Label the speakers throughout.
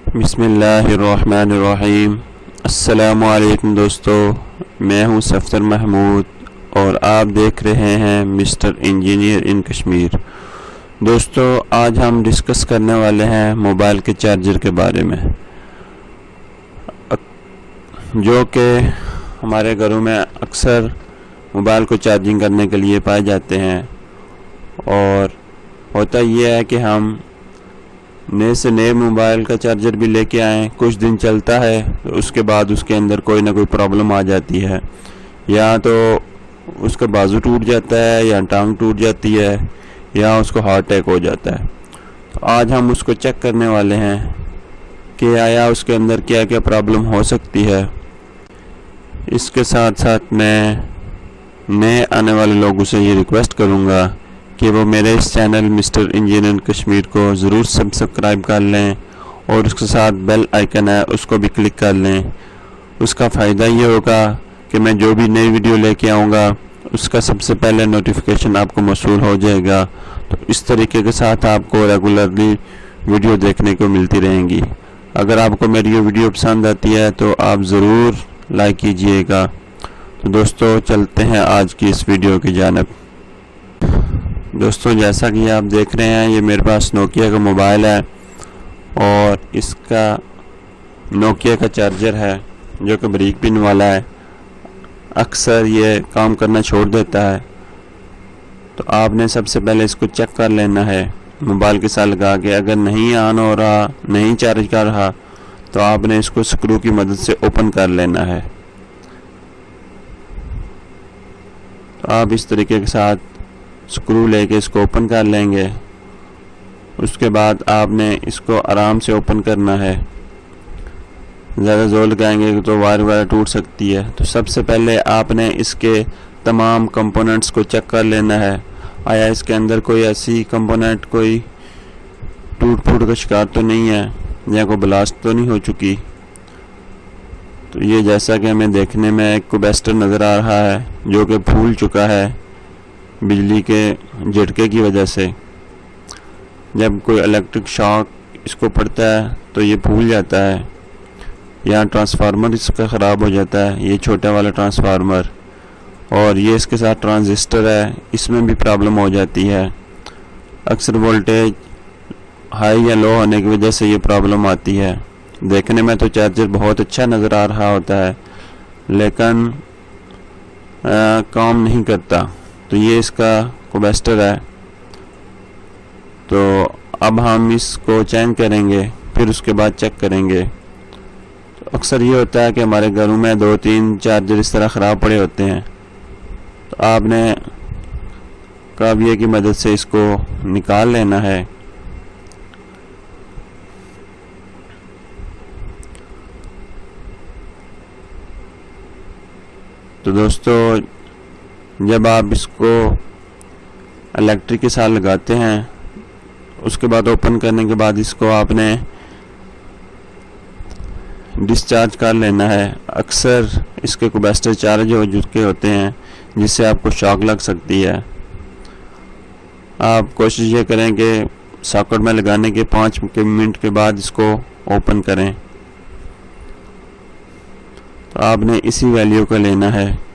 Speaker 1: बिस्मिल्लाहिर्रहमानिर्रहीम। अस्सलामुअलैकुम दोस्तों, मैं हूं सफ़दर महमूद और आप देख रहे हैं मिस्टर इंजीनियर इन कश्मीर। दोस्तों, आज हम डिस्कस करने वाले हैं मोबाइल के चार्जर के बारे में, जो कि हमारे घरों में अक्सर मोबाइल को चार्जिंग करने के लिए पाए जाते हैं। और होता यह है कि हम नए से नए मोबाइल का चार्जर भी लेके आएँ, कुछ दिन चलता है तो उसके बाद उसके अंदर कोई ना कोई प्रॉब्लम आ जाती है, या तो उसका बाजू टूट जाता है, या टांग टूट जाती है, या उसको हार्ट अटैक हो जाता है। तो आज हम उसको चेक करने वाले हैं कि आया उसके अंदर क्या क्या प्रॉब्लम हो सकती है। इसके साथ साथ मैं नए आने वाले लोगों से ये रिक्वेस्ट करूँगा कि वो मेरे इस चैनल मिस्टर इंजीनियर कश्मीर को ज़रूर सब्सक्राइब कर लें और उसके साथ बेल आइकन है उसको भी क्लिक कर लें। उसका फ़ायदा ये होगा कि मैं जो भी नई वीडियो लेके आऊँगा उसका सबसे पहले नोटिफिकेशन आपको मौसूल हो जाएगा। तो इस तरीके के साथ आपको रेगुलरली वीडियो देखने को मिलती रहेंगी। अगर आपको मेरी ये वीडियो पसंद आती है तो आप ज़रूर लाइक कीजिएगा। तो दोस्तों, चलते हैं आज की इस वीडियो की जानिब। दोस्तों, जैसा कि आप देख रहे हैं, ये मेरे पास नोकिया का मोबाइल है और इसका नोकिया का चार्जर है जो कि ब्रिक पिन वाला है। अक्सर ये काम करना छोड़ देता है, तो आपने सबसे पहले इसको चेक कर लेना है मोबाइल के साथ लगा के। अगर नहीं ऑन हो रहा, नहीं चार्ज कर रहा, तो आपने इसको स्क्रू की मदद से ओपन कर लेना है। तो आप इस तरीके के साथ स्क्रू लेके इसको ओपन कर लेंगे। उसके बाद आपने इसको आराम से ओपन करना है, ज़्यादा जोर लगाएंगे तो वायर वगैरह टूट सकती है। तो सबसे पहले आपने इसके तमाम कंपोनेंट्स को चेक कर लेना है, आया इसके अंदर कोई ऐसी कंपोनेंट कोई टूट फूट का शिकार तो नहीं है, या कोई ब्लास्ट तो नहीं हो चुकी। तो ये जैसा कि हमें देखने में एक कैपेसिटर नज़र आ रहा है जो कि फूल चुका है बिजली के झटके की वजह से। जब कोई इलेक्ट्रिक शॉक इसको पड़ता है तो ये फूल जाता है, या ट्रांसफार्मर इसका ख़राब हो जाता है, ये छोटा वाला ट्रांसफार्मर। और ये इसके साथ ट्रांजिस्टर है, इसमें भी प्रॉब्लम हो जाती है। अक्सर वोल्टेज हाई या लो होने की वजह से ये प्रॉब्लम आती है। देखने में तो चार्जर बहुत अच्छा नज़र आ रहा होता है, लेकिन काम नहीं करता। तो ये इसका कैपेसिटर है। तो अब हम इसको चेंज करेंगे, फिर उसके बाद चेक करेंगे। तो अक्सर ये होता है कि हमारे घरों में 2-3 चार्जर इस तरह ख़राब पड़े होते हैं, तो आपने काबिया की मदद से इसको निकाल लेना है। तो दोस्तों, जब आप इसको इलेक्ट्रिक के साथ लगाते हैं, उसके बाद ओपन करने के बाद इसको आपने डिस्चार्ज कर लेना है। अक्सर इसके कैपेसिटर चार्ज हो चुके होते हैं, जिससे आपको शॉक लग सकती है। आप कोशिश ये करें कि सॉकेट में लगाने के 5 मिनट के बाद इसको ओपन करें। तो आपने इसी वैल्यू को लेना है।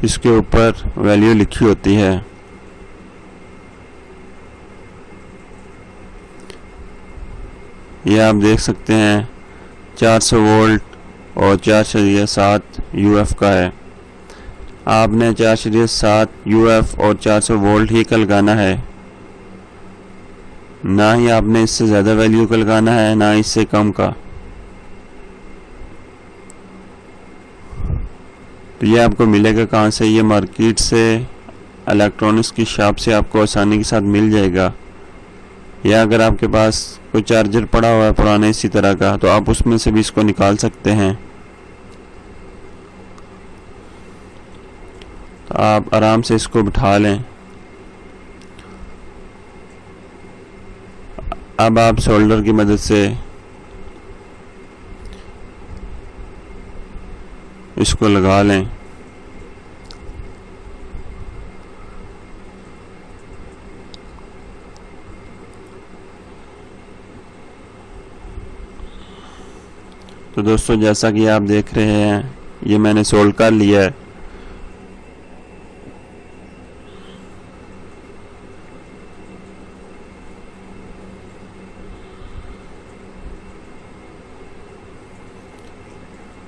Speaker 1: इसके ऊपर वैल्यू लिखी होती है। ये आप देख सकते हैं 400 वोल्ट और 4.7 UF का है। आपने 4.7 UF और 400 वोल्ट ही का लगाना है, ना ही आपने इससे ज़्यादा वैल्यू का लगाना है, ना इससे कम का। तो ये आपको मिलेगा कहाँ से? ये मार्केट से, इलेक्ट्रॉनिक्स की शॉप से आपको आसानी के साथ मिल जाएगा। या अगर आपके पास कोई चार्जर पड़ा हुआ है पुराने इसी तरह का, तो आप उसमें से भी इसको निकाल सकते हैं। तो आप आराम से इसको बिठा लें। अब आप शोल्डर की मदद से इसको लगा लें। तो दोस्तों जैसा कि आप देख रहे हैं ये मैंने सोल्ड कर लिया है।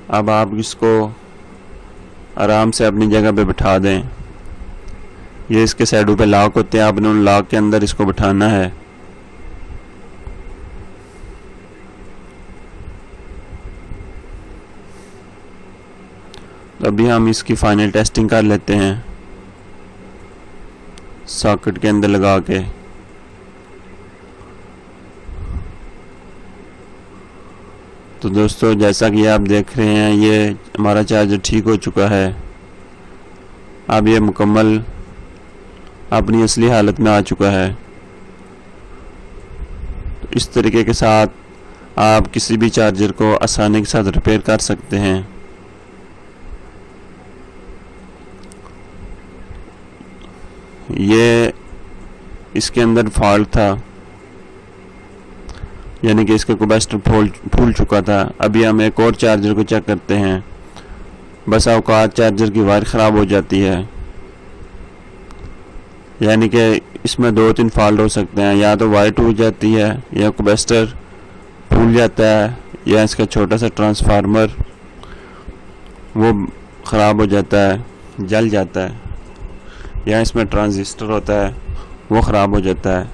Speaker 1: अब आप इसको आराम से अपनी जगह पे बिठा दें। ये इसके साइडों पे लॉक होते हैं, आपने उन लॉक के अंदर इसको बिठाना है। तो अभी हम इसकी फाइनल टेस्टिंग कर लेते हैं सॉकेट के अंदर लगा के। तो दोस्तों जैसा कि आप देख रहे हैं ये हमारा चार्जर ठीक हो चुका है। अब ये मुकम्मल अपनी असली हालत में आ चुका है। तो इस तरीके के साथ आप किसी भी चार्जर को आसानी के साथ रिपेयर कर सकते हैं। ये इसके अंदर फॉल्ट था, यानी कि इसका कैपेसिटर फूल चुका था। अभी हम एक और चार्जर को चेक करते हैं। बस औकात चार्जर की वायर ख़राब हो जाती है, यानी कि इसमें 2-3 फॉल्ट हो सकते हैं। या तो वायर टूट जाती है, या कैपेसिटर फूल जाता है, या इसका छोटा सा ट्रांसफार्मर वो ख़राब हो जाता है, जल जाता है, या इसमें ट्रांजिस्टर होता है वो ख़राब हो जाता है।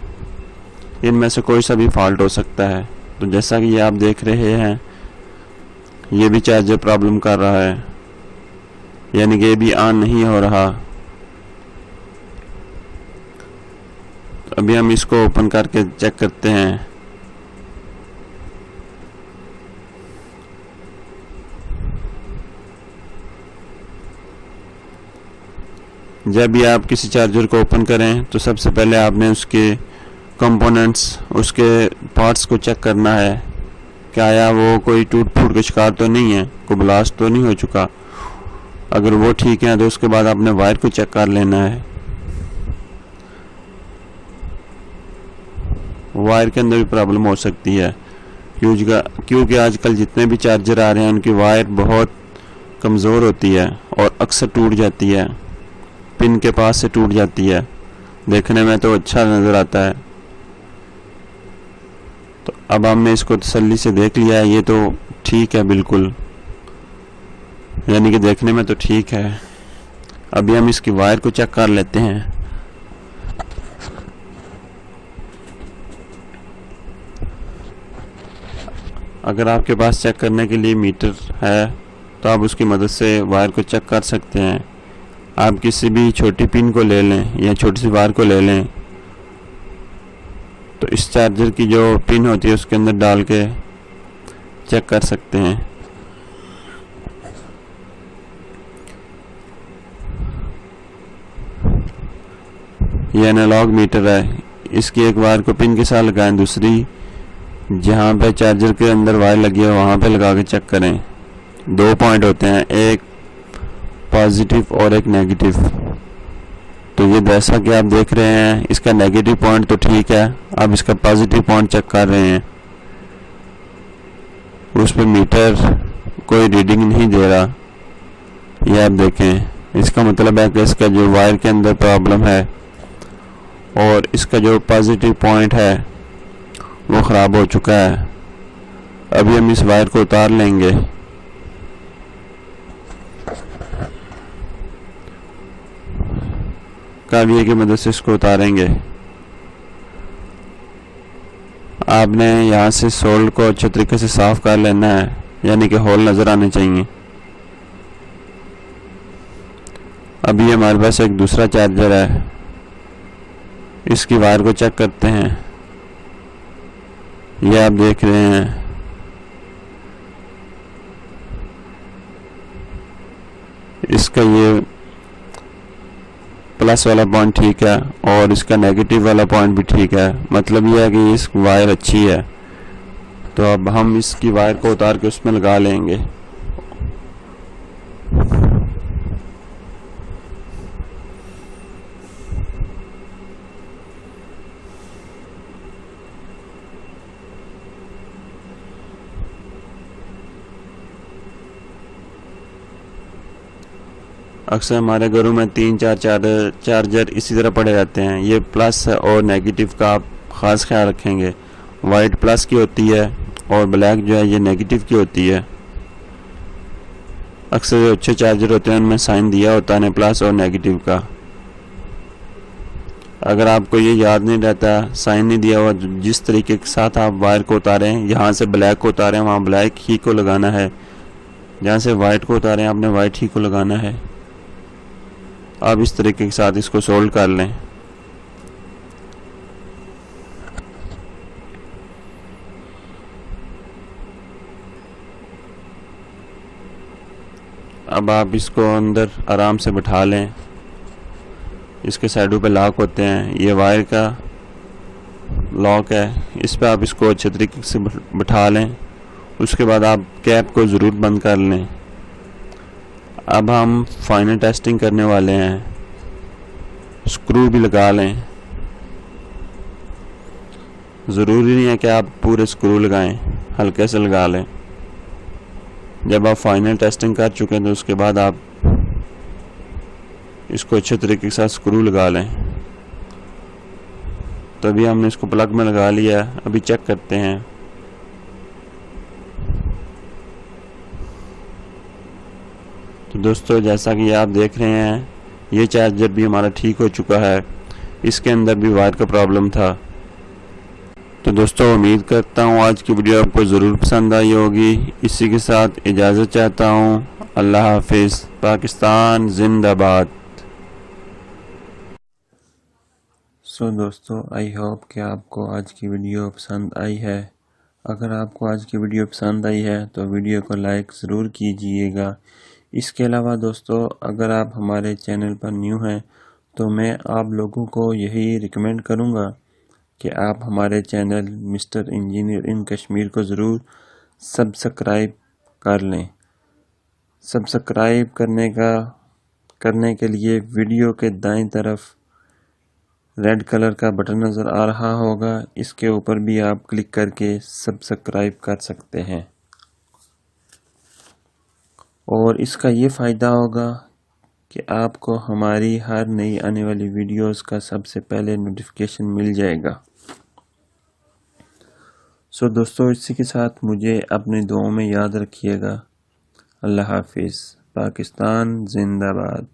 Speaker 1: इनमें से कोई सा भी फॉल्ट हो सकता है। तो जैसा कि ये आप देख रहे हैं ये भी चार्जर प्रॉब्लम कर रहा है, यानी कि ये भी ऑन नहीं हो रहा। तो अभी हम इसको ओपन करके चेक करते हैं। जब भी आप किसी चार्जर को ओपन करें तो सबसे पहले आपने उसके कंपोनेंट्स, उसके पार्ट्स को चेक करना है कि आया वो कोई टूट फूट का शिकार तो नहीं है, कोई ब्लास्ट तो नहीं हो चुका। अगर वो ठीक है तो उसके बाद आपने वायर को चेक कर लेना है। वायर के अंदर भी प्रॉब्लम हो सकती है, क्योंकि आजकल जितने भी चार्जर आ रहे हैं उनकी वायर बहुत कमज़ोर होती है और अक्सर टूट जाती है, पिन के पास से टूट जाती है। देखने में तो अच्छा नज़र आता है। तो अब हमने इसको तसल्ली से देख लिया है, ये तो ठीक है बिल्कुल, यानी कि देखने में तो ठीक है। अभी हम इसकी वायर को चेक कर लेते हैं। अगर आपके पास चेक करने के लिए मीटर है तो आप उसकी मदद से वायर को चेक कर सकते हैं। आप किसी भी छोटी पिन को ले लें या छोटी सी वायर को ले लें, तो इस चार्जर की जो पिन होती है उसके अंदर डाल के चेक कर सकते हैं। ये एनालॉग मीटर है, इसकी एक वायर को पिन के साथ लगाएं, दूसरी जहाँ पे चार्जर के अंदर वायर लगी है वहाँ पे लगा के चेक करें। 2 पॉइंट होते हैं, एक पॉजिटिव और एक नेगेटिव। तो ये जैसा कि आप देख रहे हैं इसका नेगेटिव पॉइंट तो ठीक है, अब इसका पॉजिटिव पॉइंट चेक कर रहे हैं। उस पर मीटर कोई रीडिंग नहीं दे रहा, ये आप देखें। इसका मतलब है कि इसका जो वायर के अंदर प्रॉब्लम है और इसका जो पॉजिटिव पॉइंट है वो ख़राब हो चुका है। अभी हम इस वायर को उतार लेंगे। काविये की मदद से इसको उतारेंगे। आपने यहाँ से सोल्ड को अच्छे तरीके से साफ कर लेना है, यानी कि होल नज़र आने चाहिए। अभी हमारे पास एक दूसरा चार्जर है, इसकी वायर को चेक करते हैं। ये आप देख रहे हैं इसका ये प्लस वाला पॉइंट ठीक है और इसका नेगेटिव वाला पॉइंट भी ठीक है, मतलब यह है कि इस वायर अच्छी है। तो अब हम इसकी वायर को उतार के उसमें लगा लेंगे। अक्सर हमारे घरों में 3-4 चार्जर इसी तरह पड़े रहते हैं। ये प्लस और नेगेटिव का आप ख़ास ख्याल रखेंगे। वाइट प्लस की होती है और ब्लैक जो है ये नेगेटिव की होती है। अक्सर जो अच्छे चार्जर होते हैं उनमें साइन दिया होता है प्लस और नेगेटिव का। अगर आपको ये याद नहीं रहता, साइन नहीं दिया हुआ, जिस तरीके के साथ आप वायर को उतारें, यहाँ से ब्लैक को उतारें वहाँ ब्लैक ही को लगाना है, जहाँ से वाइट को उतारें आपने वाइट ही को लगाना है। आप इस तरीके के साथ इसको सोल्ड कर लें। अब आप इसको अंदर आराम से बिठा लें। इसके साइडों पे लॉक होते हैं, ये वायर का लॉक है, इस पे आप इसको अच्छे तरीके से बिठा लें। उसके बाद आप कैप को ज़रूर बंद कर लें। अब हम फाइनल टेस्टिंग करने वाले हैं। स्क्रू भी लगा लें। ज़रूरी नहीं है कि आप पूरे स्क्रू लगाएं, हल्के से लगा लें। जब आप फाइनल टेस्टिंग कर चुके हैं तो उसके बाद आप इसको अच्छे तरीके के साथ स्क्रू लगा लें। तो अभी हमने इसको प्लग में लगा लिया, अभी चेक करते हैं। तो दोस्तों जैसा कि आप देख रहे हैं ये चार्जर भी हमारा ठीक हो चुका है। इसके अंदर भी वायर का प्रॉब्लम था। तो दोस्तों उम्मीद करता हूँ आज की वीडियो आपको ज़रूर पसंद आई होगी। इसी के साथ इजाज़त चाहता हूँ। अल्लाह हाफिज़। पाकिस्तान जिंदाबाद। सो दोस्तों आई होप कि आपको आज की वीडियो पसंद आई है। अगर आपको आज की वीडियो पसंद आई है तो वीडियो को लाइक ज़रूर कीजिएगा। इसके अलावा दोस्तों अगर आप हमारे चैनल पर न्यू हैं तो मैं आप लोगों को यही रिकमेंड करूँगा कि आप हमारे चैनल मिस्टर इंजीनियर इन कश्मीर को ज़रूर सब्सक्राइब कर लें। सब्सक्राइब करने के लिए वीडियो के दाईं तरफ रेड कलर का बटन नज़र आ रहा होगा, इसके ऊपर भी आप क्लिक करके सब्सक्राइब कर सकते हैं। और इसका ये फ़ायदा होगा कि आपको हमारी हर नई आने वाली वीडियोस का सबसे पहले नोटिफिकेशन मिल जाएगा। सो दोस्तों इसी के साथ मुझे अपनी दुआओं में याद रखिएगा। अल्लाह हाफिज़। पाकिस्तान जिंदाबाद।